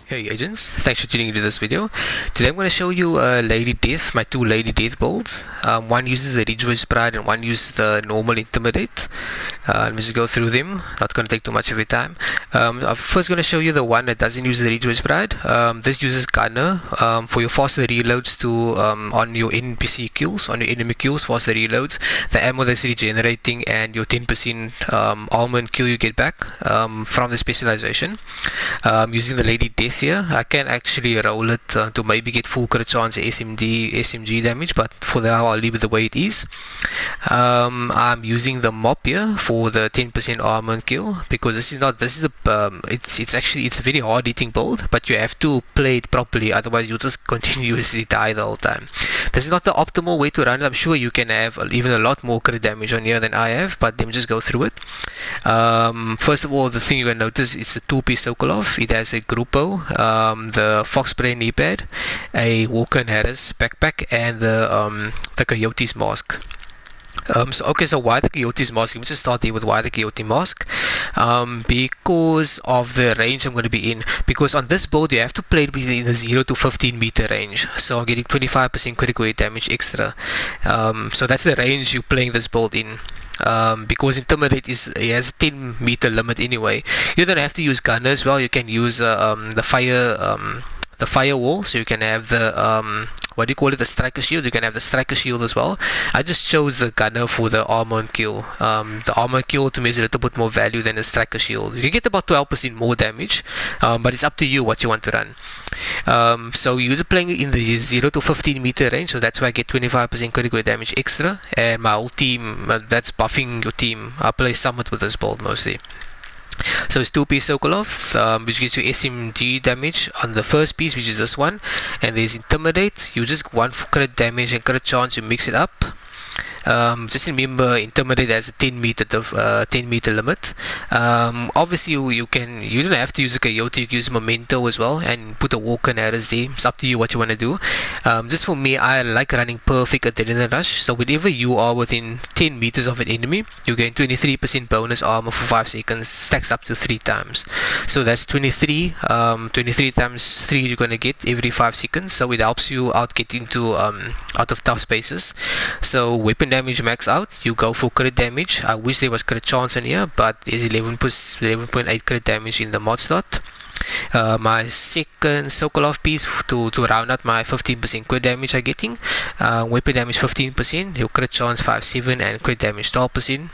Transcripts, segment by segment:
Hey agents, thanks for tuning into this video. Today I'm going to show you Lady Death, my two Lady Death builds. One uses the Ridgeway Sprite and one uses the normal Intimidate. Let me just go through them, not going to take too much of your time. I'm first going to show you the one that doesn't use the Ridgeway Sprite. This uses Gunner for your faster reloads to on your NPC kills, on your enemy kills, faster reloads, the ammo that's regenerating, and your 10% armor and kill you get back from the specialization. Using the Lady Death here, I can actually roll it to maybe get full crit chance SMG damage, but for now I'll leave it the way it is. I'm using the mop here for the 10% armor and kill, because it's a very hard hitting build, but you have to play it properly, otherwise you'll just continuously die the whole time. This is not the optimal way to run it. I'm sure you can have even a lot more crit damage on here than I have, but let me just go through it. First of all, the thing you're going to notice is the two-piece Sokolov. It has a Grupo, the Fox Spray knee pad, a Walker and Harris backpack, and the Coyote's mask. So why the Coyote's mask? Let me just start there with why the Coyote mask. Because of the range I'm going to be in. Because on this build you have to play it within the 0 to 15 meter range. So I'm getting 25% critical hit damage extra. So that's the range you're playing this build in. Because Intimidate has a 10 meter limit anyway. You don't have to use Gunner as well. You can use the firewall, so you can have the the striker shield. You can have the striker shield as well. I just chose the Gunner for the armor and kill. The armor and kill to me is a little bit more value than the striker shield. You can get about 12% more damage, but it's up to you what you want to run. So you're playing in the 0 to 15 meter range, so that's why I get 25% critical damage extra, and my whole team, that's buffing your team. I play Summit with this build mostly. So it's two-piece Sokolov, which gives you SMG damage on the first piece, which is this one, and there's Intimidate. You just want for crit damage and crit chance, you mix it up. Just remember, Intimidate has a 10 meter limit. Obviously you don't have to use a Coyote. You can use Memento as well and put a Walker and Harris there. It's up to you what you want to do. Just for me, I like running perfect adrenaline rush. So whenever you are within 10 meters of an enemy, you gain 23% bonus armor for 5 seconds, stacks up to 3 times. So that's 23 times 3 you're gonna get every 5 seconds. So it helps you out get into out of tough spaces. So weapon damage max out, you go for crit damage. I wish there was crit chance in here, but there's 11.8 crit damage in the mod slot. My second Sokolov piece to round out my 15% crit damage I'm getting. Weapon damage 15%, your crit chance 5.7, and crit damage 12%.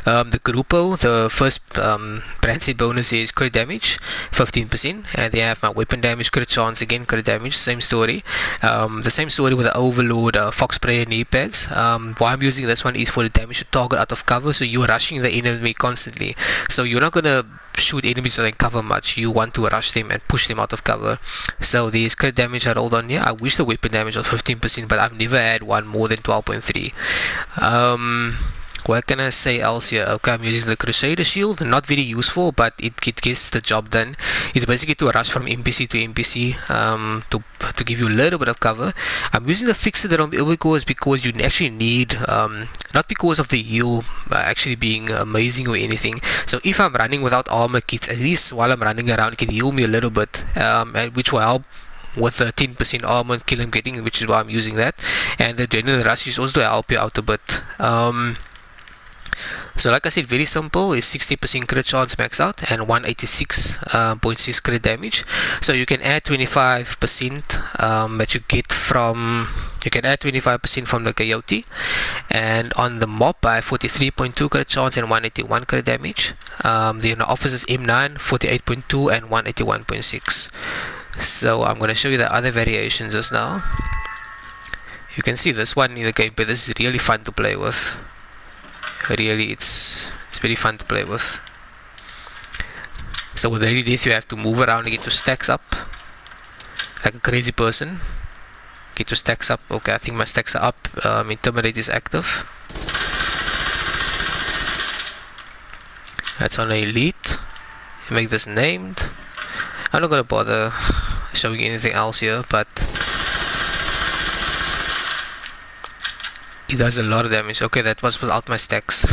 The Grupo, the first brand set bonus is crit damage 15%, and they have my weapon damage, crit chance, again crit damage, same story. The same story with the Overlord Fox Spray knee pads. Why I'm using this one is for the damage to target out of cover, so you're rushing the enemy constantly, so you're not gonna shoot enemies that are in cover much. You want to rush them and push them out of cover. So these crit damage I rolled on here. I wish the weapon damage was 15%, but I've never had one more than 12.3. What can I say else here? Okay, I'm using the Crusader shield. Not very useful, but it gets the job done. It's basically to rush from NPC to NPC to give you a little bit of cover. I'm using the Fixer because you actually need, not because of the heal actually being amazing or anything. So if I'm running without armor kits, at least while I'm running around, it can heal me a little bit, and which will help with the 10% armor and kill I'm getting, which is why I'm using that. And the Adrenaline Rush is also to help you out a bit. So like I said, very simple. Is 60% crit chance max out and 186.6 crit damage. So you can add 25% that you get from, you can add 25% from the Coyote, and on the mop I have 43.2 crit chance and 181 crit damage. The Officer's M9 48.2 and 181.6. So I'm going to show you the other variations just now. You can see this one in the gameplay. This is really fun to play with. Really, it's very fun to play with. So with Lady Death you have to move around and get your stacks up like a crazy person. Get your stacks up. Okay, I think my stacks are up. Intimidate is active. That's on Elite. Make this named. I'm not gonna bother showing anything else here, but it does a lot of damage. Okay, that was without my stacks.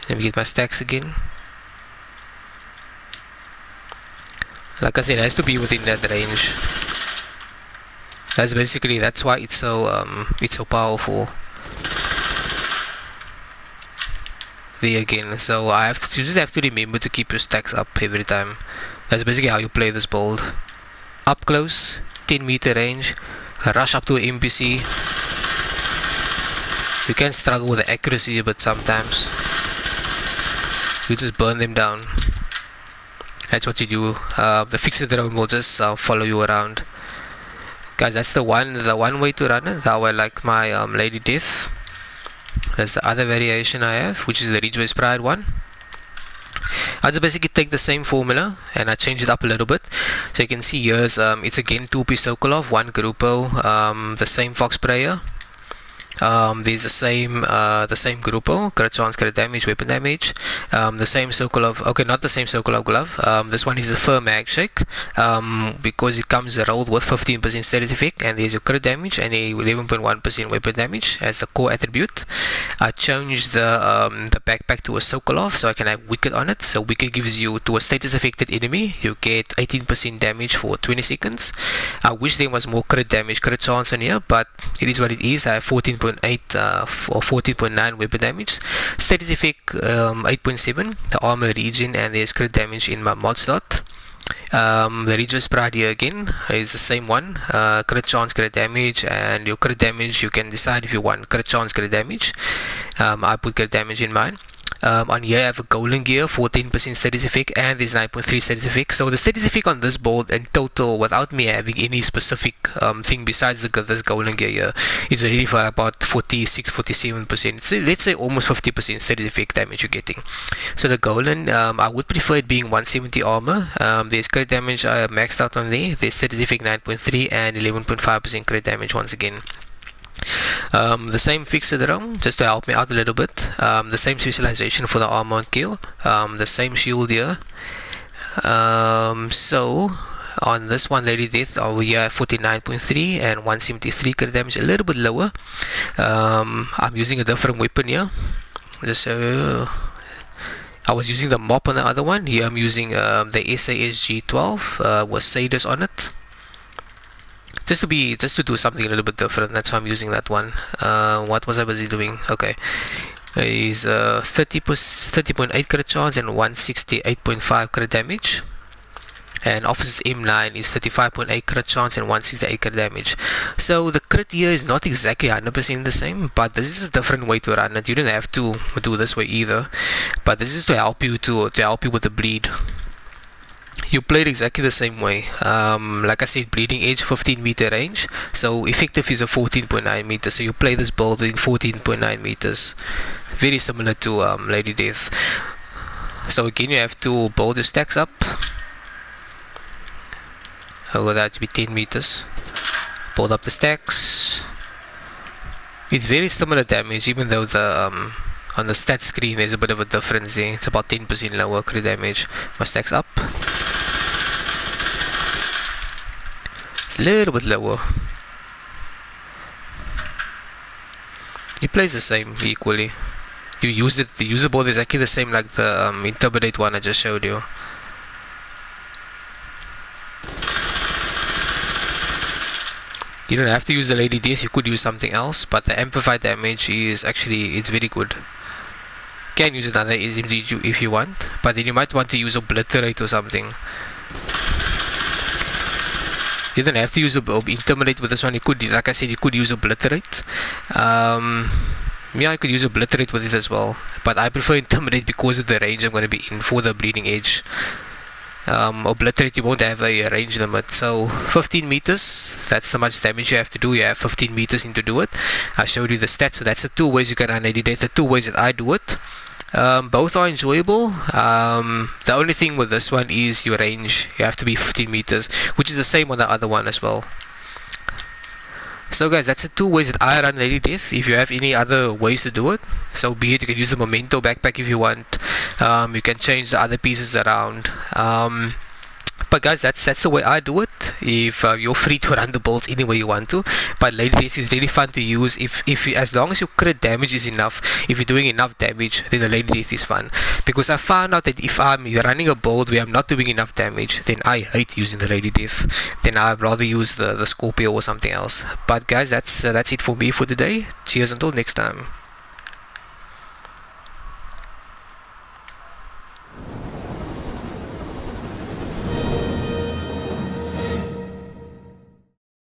Let me get my stacks again. Like I said, it has to be within that range. That's why it's so powerful. There again, so you just have to remember to keep your stacks up every time. That's basically how you play this build. Up close, 10-meter range, rush up to an NPC. You can struggle with the accuracy a bit sometimes. You just burn them down. That's what you do. The fixer drone will just follow you around. Guys, that's the one way to run it. How I like my Lady Death. There's the other variation I have, which is the Ridgeway's Pride one. I just basically take the same formula and I change it up a little bit. So you can see here's it's again 2-piece Sokolov, 1 Grupo, the same Fox Sprayer. There's the same Grupo, crit chance, crit damage, weapon damage. The same Sokolov, okay, not the same Sokolov glove. This one is the Fur Mag Shake, because it comes rolled with 15% status effect, and there's your crit damage and a 11.1% weapon damage as a core attribute. I changed the backpack to a Sokolov so I can have Wicked on it. So Wicked gives you, to a status affected enemy, you get 18% damage for 20 seconds. I wish there was more crit damage, crit chance on here, but it is what it is. I have 14.8 or 14.9 weapon damage. Status effect 8.7, the armor regen, and there's crit damage in my mod slot. The Ridgeway's Pride here again is the same one, crit chance, crit damage, and your crit damage you can decide if you want crit chance, crit damage. I put crit damage in mine. On here I have a golden gear, 14% status effect, and there's 9.3 status effect. So the status effect on this build in total, without me having any specific thing besides this golden gear here, is already for about 46-47%. So let's say almost 50% status effect damage you're getting. So the golden, I would prefer it being 170 armor. There's crit damage I maxed out on there. There's status effect 9.3 and 11.5% crit damage once again. The same fixer drone, just to help me out a little bit. The same specialization for the armor and kill. The same shield here. So on this one, Lady Death, over here 49.3 and 173 crit damage, a little bit lower. I'm using a different weapon here. Just I was using the mop on the other one. Here I'm using the SMG 12 with Sadus on it. Just to do something a little bit different. That's why I'm using that one. What was I busy doing? Okay, is 30.8 crit chance and 168.5 crit damage. And Officer's M9 is 35.8 crit chance and 168 crit damage. So the crit here is not exactly 100% the same, but this is a different way to run it. You don't have to do this way either, but this is to help you with the bleed. You play it exactly the same way. Like I said, bleeding edge, 15-meter range. So effective is a 14.9 meters. So you play this build within 14.9 meters. Very similar to Lady Death. So again, you have to build your stacks up. Over that to be 10 meters. Build up the stacks. It's very similar damage, even though the on the stat screen there's a bit of a difference there. It's about 10% lower crit damage. My stacks up. It's a little bit lower. It plays the same equally. You use it. The user board is actually the same like the Intimidate one I just showed you. You don't have to use the Lady Death. You could use something else, but the amplified damage is actually it's very good. You can use another SMG if you want, but then you might want to use Obliterate or something. You don't have to use Intimidate with this one. You could, like I said, you could use Obliterate. Yeah, I could use Obliterate with it as well, but I prefer Intimidate because of the range I'm going to be in for the bleeding edge. Obliterate, you won't have a range limit, so 15 meters, that's how much damage you have to do. You have 15 meters in to do it. I showed you the stats, so that's the two ways you can run Lady Death, the two ways that I do it. Both are enjoyable. The only thing with this one is your range. You have to be 15 meters, which is the same on the other one as well. So guys, that's the two ways that I run Lady Death. If you have any other ways to do it, so be it. You can use the Memento backpack if you want. You can change the other pieces around. But guys, that's the way I do it. If you're free to run the builds any way you want to, but Lady Death is really fun to use. If as long as your crit damage is enough, if you're doing enough damage, then the Lady Death is fun. Because I found out that if I'm running a build where I'm not doing enough damage, then I hate using the Lady Death. Then I'd rather use the Scorpio or something else. But guys, that's it for me for today. Cheers until next time.